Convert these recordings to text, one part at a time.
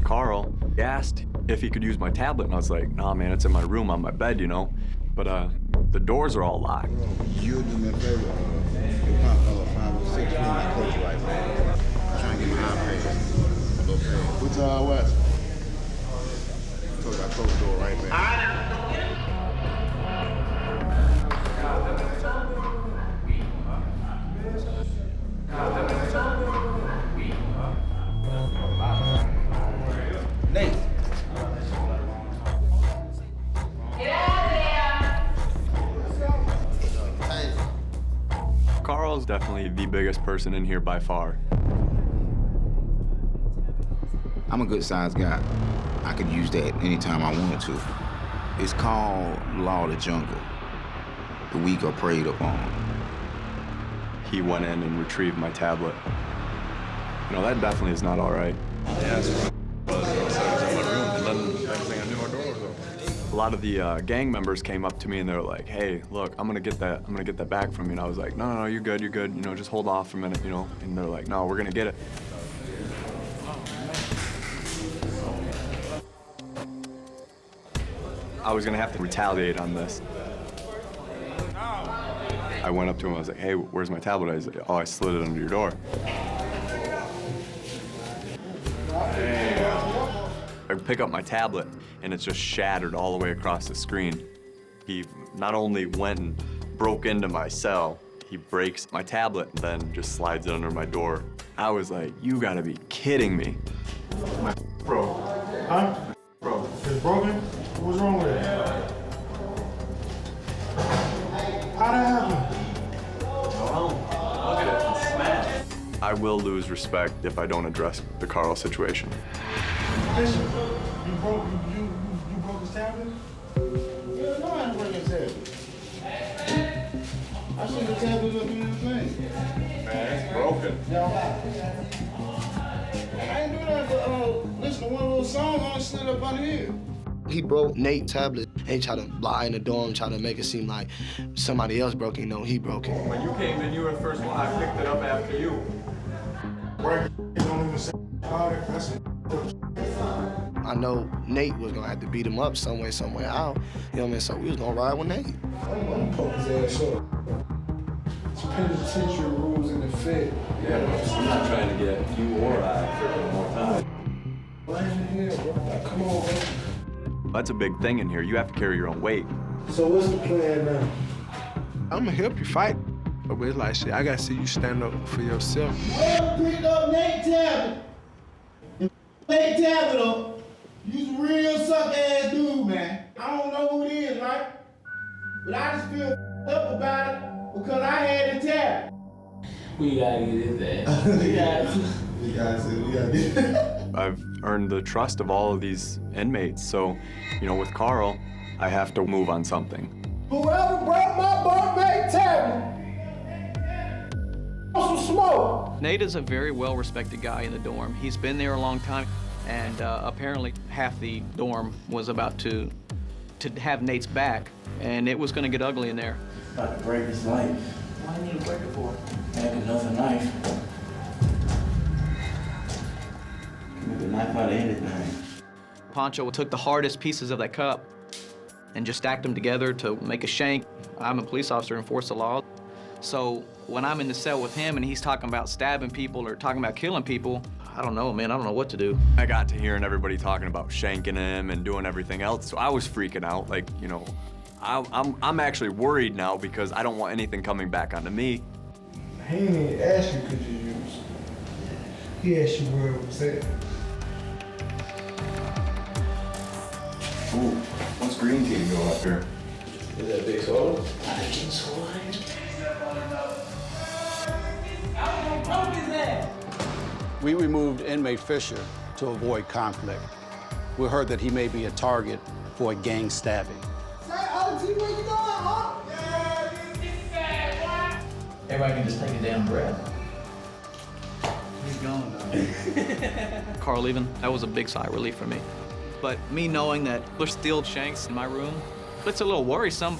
Carl. He asked if he could use my tablet, and I was like, nah, man, it's in my room on my bed, you know? But the doors are all locked. You do me a favor, it pop 506, you might close your right now. I'm trying to get my iPad. What's West? I told you I closed the door right back. Nate. Get out of there! Carl's definitely the biggest person in here by far. I'm a good-sized guy. I could use that anytime I wanted to. It's called Law of the Jungle. The weak are preyed upon. He went in and retrieved my tablet. You know, that definitely is not all right. Yeah, so I was in my room, and then next thing I knew, our door was open. A lot of the gang members came up to me and they were like, hey, look, I'm gonna get that back from you. And I was like, no, you're good, you know, just hold off for a minute, you know? And they're like, no, we're gonna get it. I was gonna have to retaliate on this. I went up to him, I was like, hey, where's my tablet? I was like, oh, I slid it under your door. I pick up my tablet, and it's just shattered all the way across the screen. He not only went and broke into my cell, he breaks my tablet and then just slides it under my door. I was like, you gotta be kidding me. My broke. Huh? Bro, it's broken? What's wrong with it? How'd that happen? Look at it, it's smashed. I will lose respect if I don't address the Carl situation. Listen, you broke his tablet? Yeah, no, I didn't break his tablet. I seen the tablet up in the thing. Man, it's broken. I ain't do that but listen to one little song on it slid up under here. He broke Nate's tablet and he tried to lie in the dorm, try to make it seem like somebody else broke it. No, he broke it. When you came in, you were the first one. I picked it up after you. Break don't even say that's it. I know Nate was gonna have to beat him up some way, somewhere out. You know what I mean? So we was gonna ride with Nate. I'm gonna poke his ass up. It's penitentiary rules in effect. Yeah, I'm not trying to get you or I freaking more time. Right in here, bro. Come on, bro. That's a big thing in here. You have to carry your own weight. So what's the plan now? I'm gonna help you fight. But it's like, shit, I gotta see you stand up for yourself. Whoever picked up Nate's tablet, Nate tablet up, you's a real suck-ass dude, man. I don't know who it is, right? But I just feel up about it because I had the tablet. We gotta get his ass. We gotta get it. I've earned the trust of all of these inmates, so, you know, with Carl, I have to move on something. Whoever brought my bunkmate tablet, some smoke. Nate is a very well-respected guy in the dorm. He's been there a long time, and apparently half the dorm was about to have Nate's back, and it was gonna get ugly in there. About to break his life. Why do you need to break it for? Make another knife. Make a knife out of anything. Pancho took the hardest pieces of that cup and just stacked them together to make a shank. I'm a police officer and enforce the law. So when I'm in the cell with him and he's talking about stabbing people or talking about killing people, I don't know, man. I don't know what to do. I got to hearing everybody talking about shanking him and doing everything else, so I was freaking out. Like, you know, I'm actually worried now because I don't want anything coming back onto me. He didn't even ask you could you use. He asked you where it was at. Ooh, what's green tea going up here? Is that big soda? We removed inmate Fisher to avoid conflict. We heard that he may be a target for a gang stabbing. Say, OG, where you going, huh? Everybody can just take a damn breath. He's gone now. Carl leaving, that was a big sigh of relief for me. But me knowing that there's still shanks in my room, it's a little worrisome.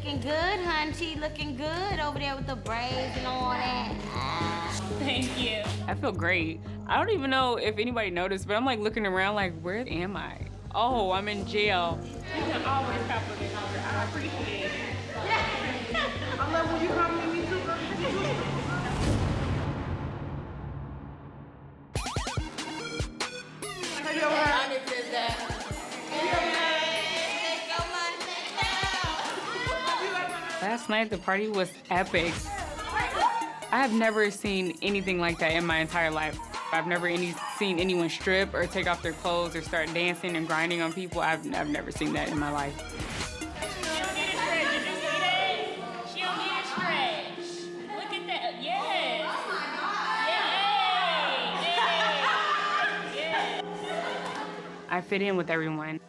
looking good, hunty. Looking good over there with the braids and all that. Thank you. I feel great. I don't even know if anybody noticed, but I'm like looking around like, where am I? Oh, I'm in jail. You can always compliment her. I appreciate it. I love when you compliment me too, girl. Last night, the party was epic. I have never seen anything like that in my entire life. I've never seen anyone strip or take off their clothes or start dancing and grinding on people. I've never seen that in my life. She don't need a stretch. Did you see that? She don't need a stretch. Look at that. Yes. Oh my God. Yay. I fit in with everyone.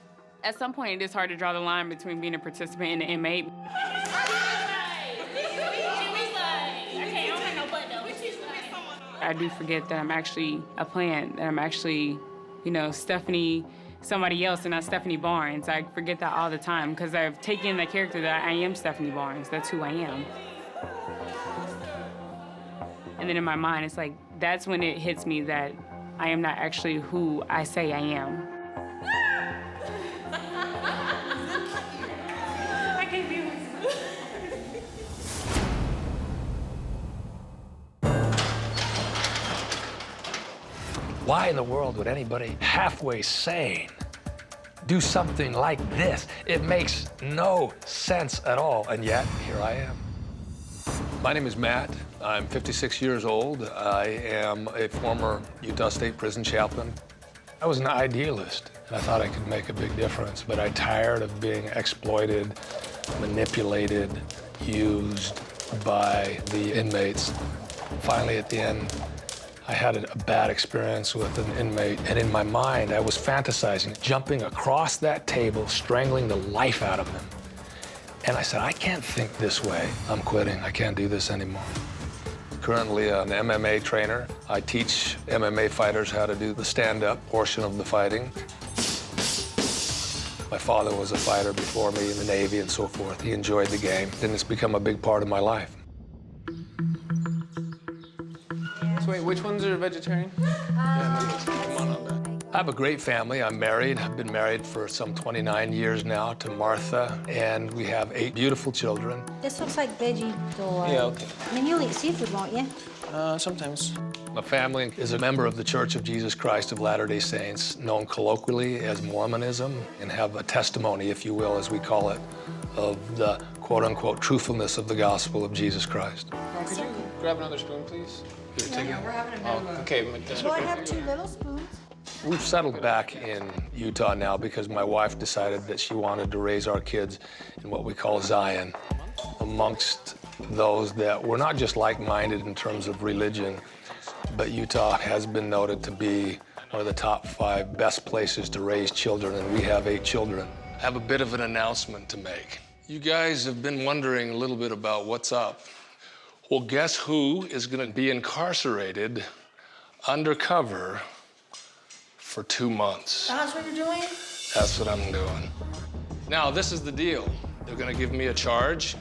At some point, it is hard to draw the line between being a participant and an inmate. I do forget that I'm actually a plant, that I'm actually, you know, Stephanie, somebody else, and not Stephanie Barnes. I forget that all the time because I've taken that character that I am Stephanie Barnes. That's who I am. And then in my mind, it's like, that's when it hits me that I am not actually who I say I am. I can't be with you. Why in the world would anybody halfway sane do something like this? It makes no sense at all, and yet, here I am. My name is Matt. I'm 56 years old. I am a former Utah State Prison chaplain. I was an idealist, and I thought I could make a big difference, but I tired of being exploited, manipulated, used by the inmates. Finally, at the end, I had a bad experience with an inmate, and in my mind, I was fantasizing, jumping across that table, strangling the life out of him. And I said, I can't think this way. I'm quitting. I can't do this anymore. Currently an MMA trainer. I teach MMA fighters how to do the stand-up portion of the fighting. My father was a fighter before me in the Navy and so forth. He enjoyed the game, and it's become a big part of my life. So wait, which ones are vegetarian? I have a great family. I'm married. I've been married for some 29 years now to Martha, and we have 8 beautiful children. This looks like veggie dough. Yeah, okay. I mean, you'll eat seafood, won't you? Sometimes. My family is a member of the Church of Jesus Christ of Latter-day Saints, known colloquially as Mormonism, and have a testimony, if you will, as we call it, of the quote-unquote truthfulness of the gospel of Jesus Christ. Could you grab another spoon, please? Yeah, we're having a good one. Okay, that's Well, I okay. have 2 little spoons. We've settled back in Utah now because my wife decided that she wanted to raise our kids in what we call Zion, amongst those that were not just like-minded in terms of religion, but Utah has been noted to be one of the top 5 best places to raise children, and we have 8 children. I have a bit of an announcement to make. You guys have been wondering a little bit about what's up. Well, guess who is going to be incarcerated undercover for 2 months? That's what you're doing? That's what I'm doing. Now, this is the deal. They're going to give me a charge.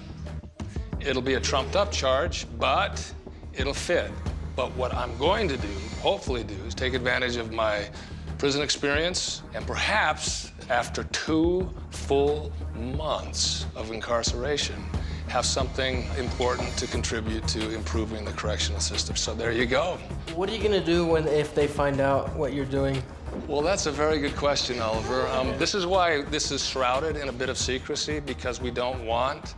It'll be a trumped-up charge, but it'll fit. But what I'm going to do, hopefully do, is take advantage of my prison experience, and perhaps after 2 full months of incarceration, have something important to contribute to improving the correctional system. So there you go. What are you gonna do if they find out what you're doing? Well, that's a very good question, Oliver. This is why this is shrouded in a bit of secrecy, because we don't want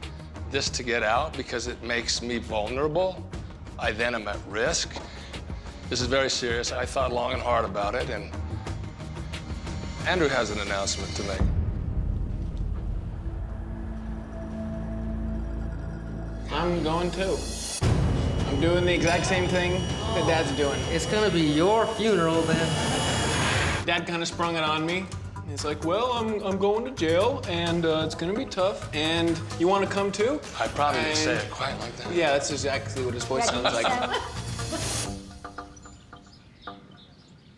this to get out, because it makes me vulnerable. I then am at risk. This is very serious. I thought long and hard about it, and Andrew has an announcement to make. I'm going too. I'm doing the exact same thing that Dad's doing. It's gonna be your funeral then. Dad kind of sprung it on me. He's like, well, I'm going to jail, and it's gonna be tough, and you want to come too? I probably didn't say it quite like that. Yeah, that's exactly what his voice sounds like.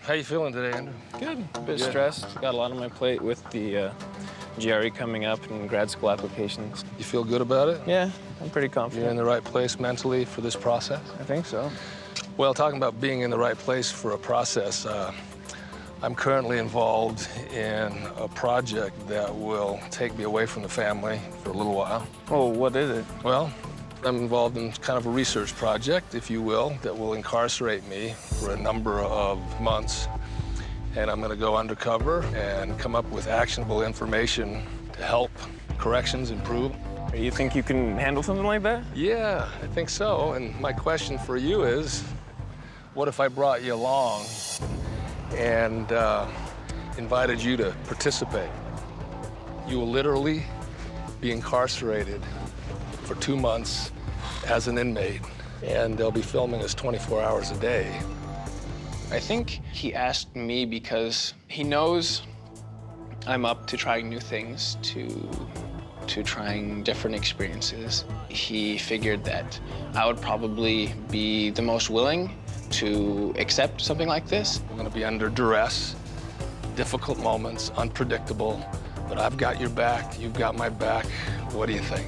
How you feeling today, Andrew? Good. A bit stressed. Got a lot on my plate with the GRE coming up and grad school applications. You feel good about it? Yeah, I'm pretty confident. You're in the right place mentally for this process? I think so. Well, talking about being in the right place for a process, I'm currently involved in a project that will take me away from the family for a little while. Oh, what is it? Well, I'm involved in kind of a research project, if you will, that will incarcerate me for a number of months. And I'm going to go undercover and come up with actionable information to help corrections improve. You think you can handle something like that? Yeah, I think so. And my question for you is, what if I brought you along and invited you to participate? You will literally be incarcerated for 2 months as an inmate, and they'll be filming us 24 hours a day. I think he asked me because he knows I'm up to trying new things, to trying different experiences. He figured that I would probably be the most willing to accept something like this. I'm gonna be under duress, difficult moments, unpredictable, but I've got your back, you've got my back. What do you think?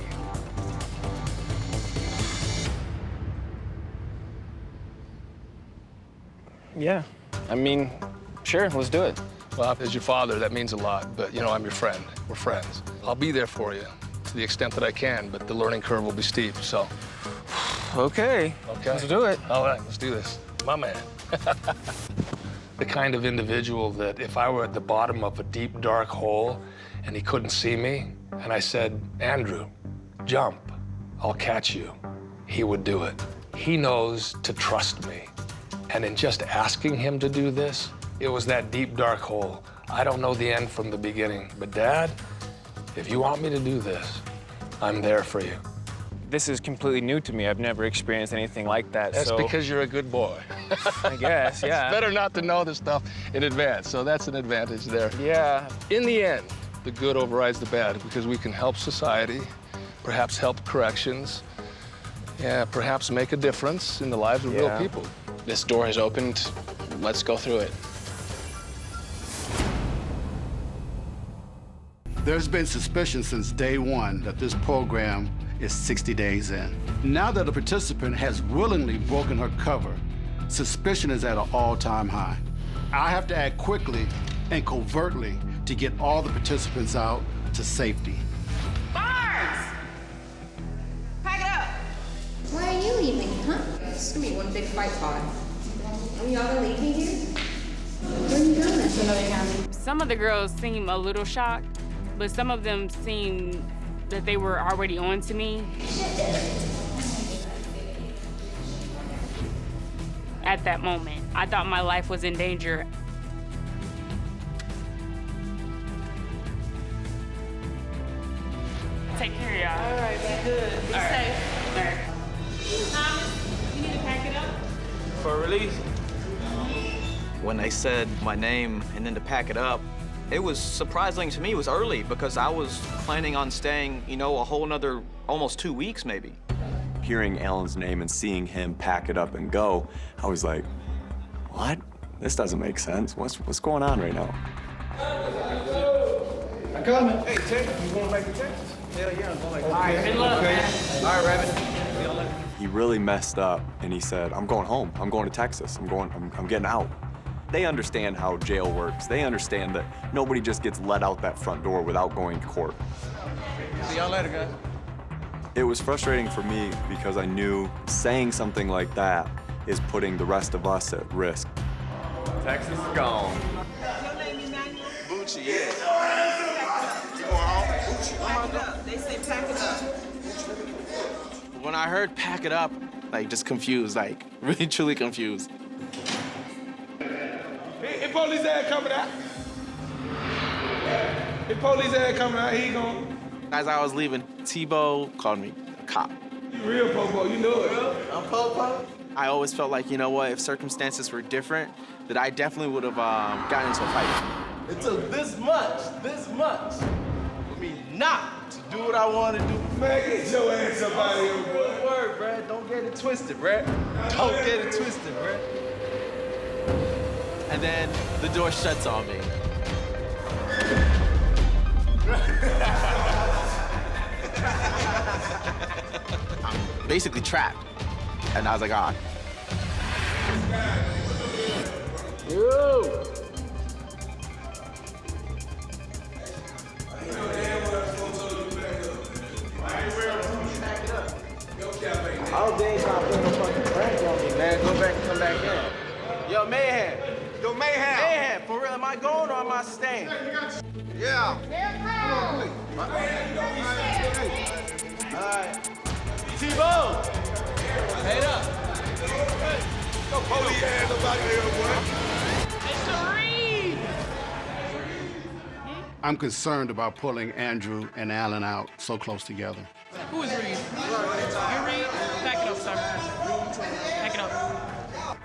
Yeah, I mean, sure, let's do it. Well, as your father, that means a lot, but you know, I'm your friend. We're friends. I'll be there for you to the extent that I can, but the learning curve will be steep, so. Okay, let's do it. All right, let's do this. My man. The kind of individual that if I were at the bottom of a deep, dark hole and he couldn't see me, and I said, Andrew, jump, I'll catch you, he would do it. He knows to trust me. And in just asking him to do this, it was that deep, dark hole. I don't know the end from the beginning, but Dad, if you want me to do this, I'm there for you. This is completely new to me. I've never experienced anything like that. That's so because you're a good boy. I guess, yeah. It's better not to know this stuff in advance, so that's an advantage there. Yeah. In the end, the good overrides the bad because we can help society, perhaps help corrections, yeah, perhaps make a difference in the lives of real people. This door has opened. Let's go through it. There's been suspicion since day one that this program is 60 days in. Now that a participant has willingly broken her cover, suspicion is at an all-time high. I have to act quickly and covertly to get all the participants out to safety. 4's! Pack it up! Why are you leaving, huh? It's gonna be one big fight pod. Are you all gonna leave me here? Where are you going? That's another county. Some of the girls seem a little shocked, but some of them seem that they were already on to me. At that moment, I thought my life was in danger. Take care, y'all. All right, be good. Be safe. All right. Thomas, you need to pack it up? For release. When they said my name and then to pack it up, it was surprising to me. It was early because I was planning on staying, you know, a whole nother almost 2 weeks maybe. Hearing Alan's name and seeing him pack it up and go, I was like, what? This doesn't make sense. What's going on right now? I'm coming. Hey, Texas, you want to make a Texas? Hell yeah, I'm going like that. All right, good luck, man. All right, Rabbit. He really messed up and he said, I'm going home. I'm going to Texas. I'm getting out. They understand how jail works. They understand that nobody just gets let out that front door without going to court. See y'all later, guys. It was frustrating for me because I knew saying something like that is putting the rest of us at risk. Texas is gone. Bucci, yeah. You going home? Bucci, Pack it up. They say pack it up. When I heard pack it up, like just confused, like really truly confused. Hey, police ass coming out. Hey, police ass coming out. He gone. As I was leaving, Tebow called me a cop. You real Popo, you know it. I'm Popo. I always felt like, you know what, if circumstances were different, that I definitely would have gotten into a fight. It took this much for me not to do what I want to do. Man, get your ass up out of here, boy. Good word, bruh. Don't get it twisted, bruh. Don't get it twisted, bruh. And then the door shuts on me. I'm basically trapped. And I was like, ah. Yo! Oh, they ain't trying to put no fucking prank on me, man. Go back and come back in. Yo, Mayhem. Yo, Mayhem. Mayhem, for real, am I going or am I staying? Yeah. All right. T-Bone. Head up. Don't pull your hands up out of here, boy. Mr. Reed! I'm concerned about pulling Andrew and Alan out so close together. Who is Reed? You Reed? Back it up, sir. Back it up.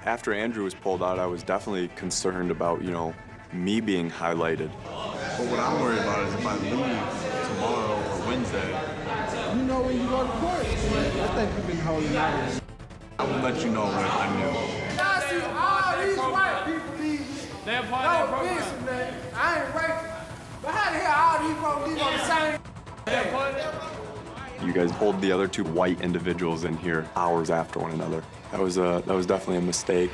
After Andrew was pulled out, I was definitely concerned about, you know, me being highlighted. But what I'm worried about is if I leave tomorrow or Wednesday. You know when you go to court. I think you've been holding out. I will let you know when I know. I see all these white people leave. They're part of that No program. offense, man. I ain't racist. But how the hell all these folks leave on the same? They're part of that. You guys pulled the other two white individuals in here hours after one another. That was definitely a mistake.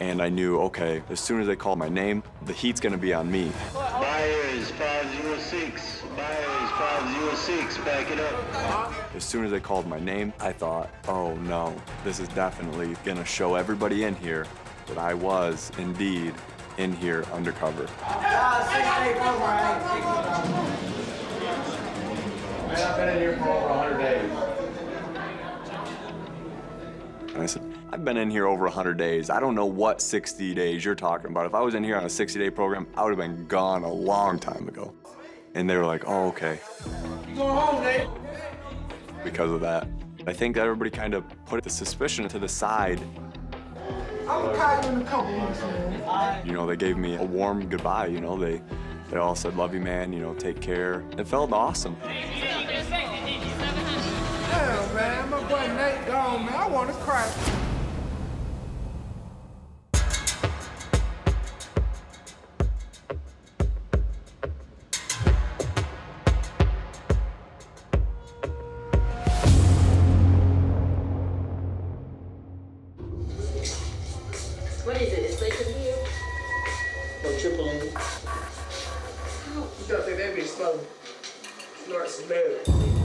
And I knew, okay, as soon as they called my name, the heat's gonna be on me. Buyers 506. Buyers 506. Back it up. As soon as they called my name, I thought, oh no, this is definitely gonna show everybody in here that I was indeed in here undercover. Man, I've been in here for over 100 days. And I said, I've been in here over 100 days. I don't know what 60 days you're talking about. If I was in here on a 60-day program, I would have been gone a long time ago. And they were like, oh, okay. You going home, Nate? Because of that. I think that everybody kind of put the suspicion to the side. I'm gonna call you in a couple weeks, man. You know, they gave me a warm goodbye, you know. They all said, love you, man, you know, take care. It felt awesome. Damn, man, my boy Nate gone, man. I wanna cry. What is it? Slate to here? No, triple A. You don't think that'd be slow? Snort some bad.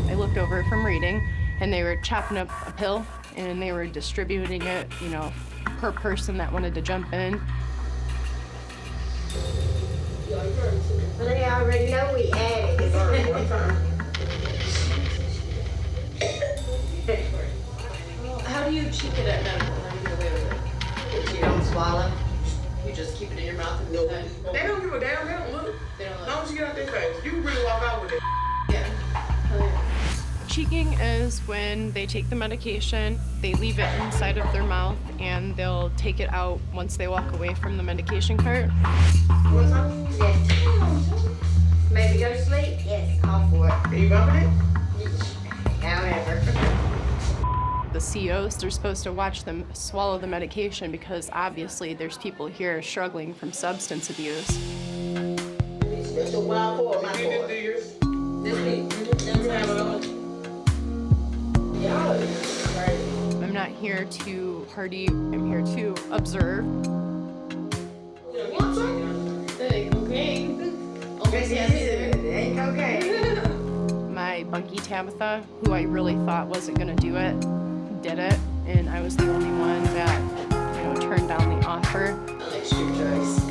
I looked over from reading, and they were chopping up a pill, and they were distributing it, you know, per person that wanted to jump in. Well, they already know we added it. How do you cheat it at medical? How do you get away with it? You don't swallow. You just keep it in your mouth and Nope. They don't give a damn. They don't look. They don't look. As long as you get out their face, you can really walk out with it. Yeah. Cheeking is when they take the medication, they leave it inside of their mouth, and they'll take it out once they walk away from the medication cart. What's up? Yes. Maybe go to sleep? Yes, all for it. Are you bumping it? However. The COs, they're supposed to watch them swallow the medication because obviously there's people here struggling from substance abuse. Special wild for my boy. This week. I'm not here to party, I'm here to observe. Hey, cocaine. Ain't cocaine. My bunkie Tabitha, who I really thought wasn't gonna do it, did it, and I was the only one that, you know, turned down the offer. I like street drugs.